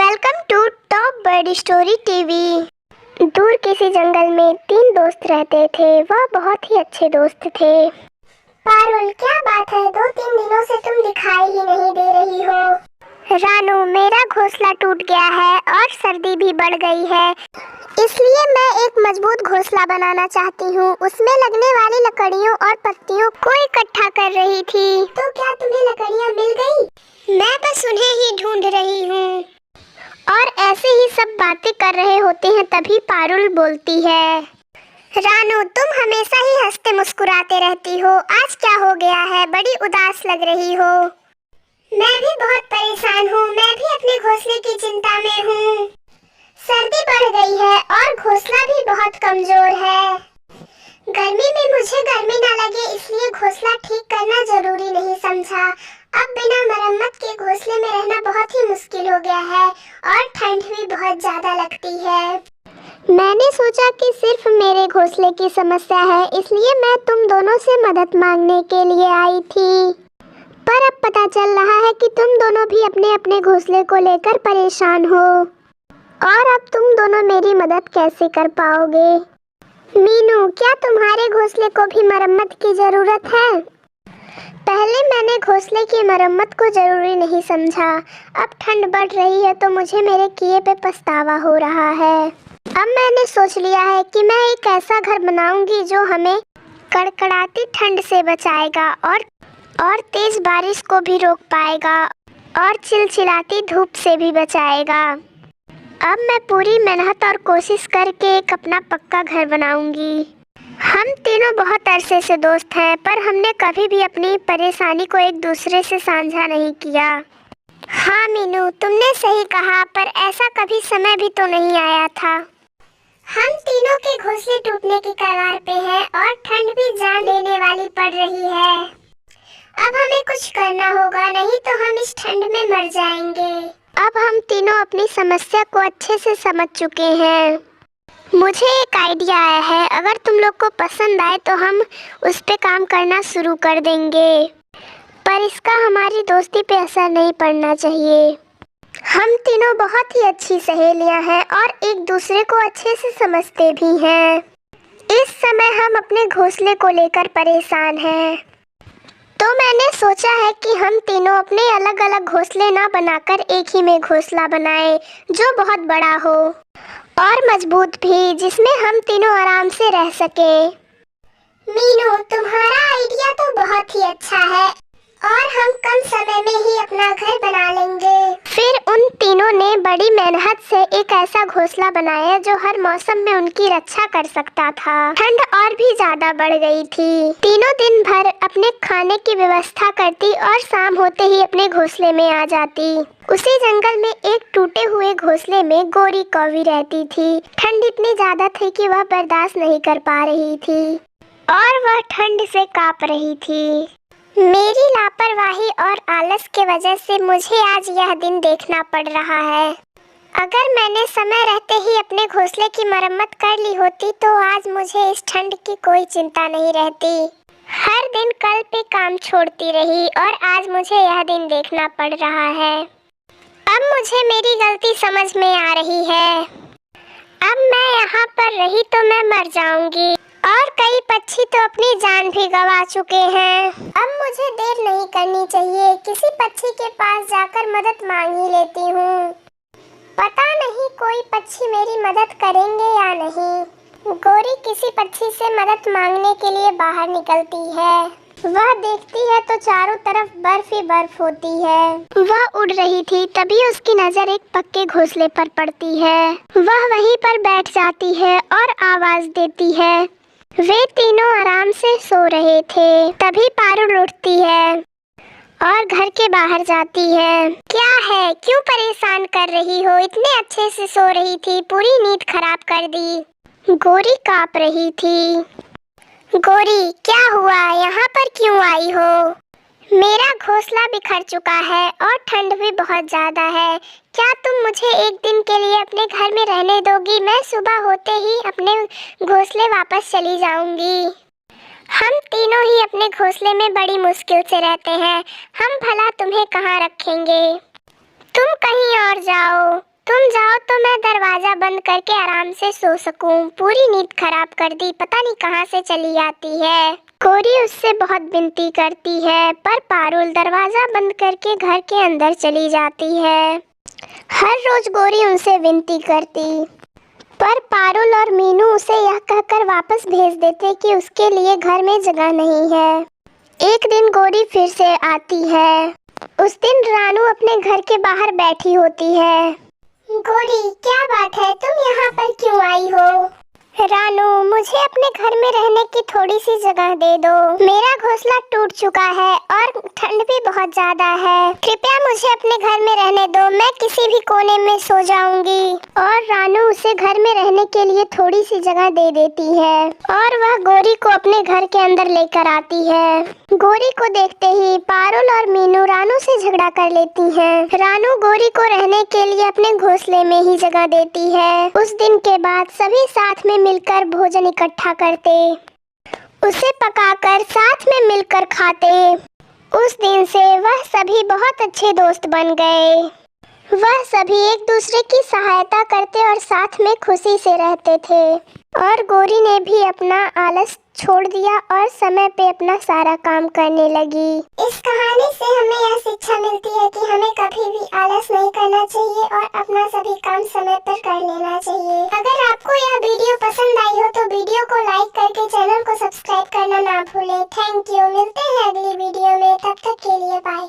Welcome to top bird story TV. दूर किसी जंगल में 3 दोस्त रहते थे। वह बहुत ही अच्छे दोस्त थे। पारुल, क्या बात है? 2-3 दिनों से तुम दिखाई ही नहीं दे रही हो। रानू, मेरा घोंसला टूट गया है और सर्दी भी बढ़ गई है, इसलिए मैं एक मजबूत घोंसला बनाना चाहती हूँ। उसमें लगने वाली लकड़ियों और पत्तियों को इकट्ठा कर रही थी। तो क्या तुम्हें लकड़ियाँ मिल गई? मैं बस उन्हें ही ढूंढ रही हूँ। और ऐसे ही सब बातें कर रहे होते हैं, तभी पारुल बोलती है, रानू, तुम हमेशा ही हंसते मुस्कुराते रहती हो। आज क्या हो गया है? बड़ी उदास लग रही हो। मैं भी बहुत परेशान हूँ। मैं भी अपने घोंसले की चिंता में हूँ। सर्दी बढ़ गई है और घोंसला भी बहुत कमजोर है। गर्मी में मुझे गर्मी ना लगे, इसलिए घोंसला ठीक करना जरूरी नहीं समझा। अब बिना मरम्मत के घोंसले में रहना बहुत ही मुश्किल हो गया है और ठंड भी बहुत ज्यादा लगती है। मैंने सोचा कि सिर्फ मेरे घोंसले की समस्या है, इसलिए मैं तुम दोनों से मदद मांगने के लिए आई थी। पर अब पता चल रहा है कि तुम दोनों भी अपने अपने घोंसले को लेकर परेशान हो और अब तुम दोनों मेरी मदद कैसे कर पाओगे? मीनू, क्या तुम्हारे घोंसले को भी मरम्मत की जरूरत है? पहले मैंने घोंसले की मरम्मत को जरूरी नहीं समझा। अब ठंड बढ़ रही है तो मुझे मेरे किए पे पछतावा हो रहा है। अब मैंने सोच लिया है कि मैं एक ऐसा घर बनाऊंगी जो हमें कड़कड़ाती ठंड से बचाएगा और तेज बारिश को भी रोक पाएगा और चिलचिलाती धूप से भी बचाएगा। अब मैं पूरी मेहनत और कोशिश करके एक अपना पक्का घर बनाऊंगी। हम तीनों बहुत अरसे से दोस्त हैं, पर हमने कभी भी अपनी परेशानी को एक दूसरे से साझा नहीं किया। हाँ मीनू, तुमने सही कहा, पर ऐसा कभी समय भी तो नहीं आया था। हम तीनों के घोंसले टूटने की कगार पे हैं और ठंड भी जान लेने वाली पड़ रही है। अब हमें कुछ करना होगा, नहीं तो हम इस ठंड में मर जाएंगे। अब हम तीनों अपनी समस्या को अच्छे से समझ चुके हैं। मुझे एक आइडिया आया है। अगर तुम लोग को पसंद आए तो हम उस पे काम करना शुरू कर देंगे, पर इसका हमारी दोस्ती पे असर नहीं पड़ना चाहिए। हम तीनों बहुत ही अच्छी सहेलियां हैं और एक दूसरे को अच्छे से समझते भी हैं। इस समय हम अपने घोंसले को लेकर परेशान हैं, तो मैंने सोचा है कि हम तीनों अपने अलग अलग घोंसले ना बनाकर एक ही में घोंसला बनाएं, जो बहुत बड़ा हो और मजबूत भी, जिसमें हम तीनों आराम से रह सके। मीनू, तुम्हारा आइडिया तो बहुत ही अच्छा है और हम कम समय में ही अपना घर बना लेंगे। फिर उन तीनों ने बड़ी मेहनत से एक ऐसा घोंसला बनाया जो हर मौसम में उनकी रक्षा कर सकता था। ठंड और भी ज्यादा बढ़ गई थी। तीनों दिन भर अपने खाने की व्यवस्था करती और शाम होते ही अपने घोंसले में आ जाती। उसी जंगल में एक टूटे हुए घोंसले में गोरी कौवी रहती थी। ठंड इतनी ज्यादा थी कि वह बर्दाश्त नहीं कर पा रही थी और वह ठंड से कांप रही थी। मेरी लापरवाही और आलस के वजह से मुझे आज यह दिन देखना पड़ रहा है। अगर मैंने समय रहते ही अपने घोंसले की मरम्मत कर ली होती तो आज मुझे इस ठंड की कोई चिंता नहीं रहती। हर दिन कल पे काम छोड़ती रही और आज मुझे यह दिन देखना पड़ रहा है। अब मुझे मेरी गलती समझ में आ रही है। अब मैं यहाँ पर रही तो मैं मर जाऊंगी और कई पक्षी तो अपनी जान भी गंवा चुके हैं। अब मुझे देर नहीं करनी चाहिए। किसी पक्षी के पास जाकर मदद मांग ही लेती हूँ। पता नहीं कोई पक्षी मेरी मदद करेंगे या नहीं। गोरी किसी पक्षी से मदद मांगने के लिए बाहर निकलती है। वह देखती है तो चारों तरफ बर्फ ही बर्फ होती है। वह उड़ रही थी, तभी उसकी नजर एक पक्के घोंसले पर पड़ती है। वह वहीं पर बैठ जाती है और आवाज देती है। वे तीनों आराम से सो रहे थे। तभी पारुल उठती है और घर के बाहर जाती है। क्या है, क्यों परेशान कर रही हो? इतने अच्छे से सो रही थी, पूरी नींद खराब कर दी। गोरी कांप रही थी। गोरी, क्या हुआ? यहाँ पर क्यों आई हो? मेरा घोंसला बिखर चुका है और ठंड भी बहुत ज्यादा है। क्या तुम मुझे एक दिन के लिए अपने घर में रहने दोगी? मैं सुबह होते ही अपने घोंसले वापस चली जाऊंगी। हम तीनों ही अपने घोंसले में बड़ी मुश्किल से रहते हैं। हम भला तुम्हें कहाँ रखेंगे? तुम कहीं और जाओ। दरवाजा बंद करके आराम से सो सकूं। पूरी नींद खराब कर दी, पता नहीं कहाँ से चली आती है। गौरी उससे बहुत विनती करती है, पर पारुल दरवाजा बंद करके घर के अंदर चली जाती है। हर रोज गौरी उनसे विनती करती, पर पारुल और मीनू उसे यह कहकर वापस भेज देते कि उसके लिए घर में जगह नहीं है। एक दिन गौरी फिर से आती है। उस दिन रानू अपने घर के बाहर बैठी होती है। गौरी, क्या बात है, तुम यहाँ पर क्यों आई हो? रानू, मुझे अपने घर में रहने की थोड़ी सी जगह दे दो। मेरा घोंसला टूट चुका है और ठंड भी बहुत ज्यादा है। कृपया मुझे अपने घर में रहने दो, मैं किसी भी कोने में सो जाऊंगी। और रानू उसे घर में रहने के लिए थोड़ी सी जगह दे देती है और वह गौरी को अपने घर के अंदर लेकर आती है। गौरी को देखते ही पारुल और मीनू रानू से झगड़ा कर लेती हैं। रानू गौरी को रहने के लिए अपने घोंसले में ही जगह देती है। उस दिन के बाद सभी साथ में मिलकर भोजन इकट्ठा करते, उसे पकाकर साथ में मिलकर खाते। उस दिन से वह सभी बहुत अच्छे दोस्त बन गए। वह सभी एक दूसरे की सहायता करते और साथ में खुशी से रहते थे। और गौरी ने भी अपना आलस छोड़ दिया और समय पे अपना सारा काम करने लगी। इस कहानी से हमें यह शिक्षा मिलती है कि हमें कभी भी आलस नहीं करना चाहिए और अपना सभी काम समय पर कर लेना चाहिए। अगर आपको यह वीडियो पसंद आई हो तो वीडियो को लाइक करके चैनल को सब्सक्राइब करना ना भूलें। Thank you. मिलते हैं अगली वीडियो में, तब तक के लिए बाय।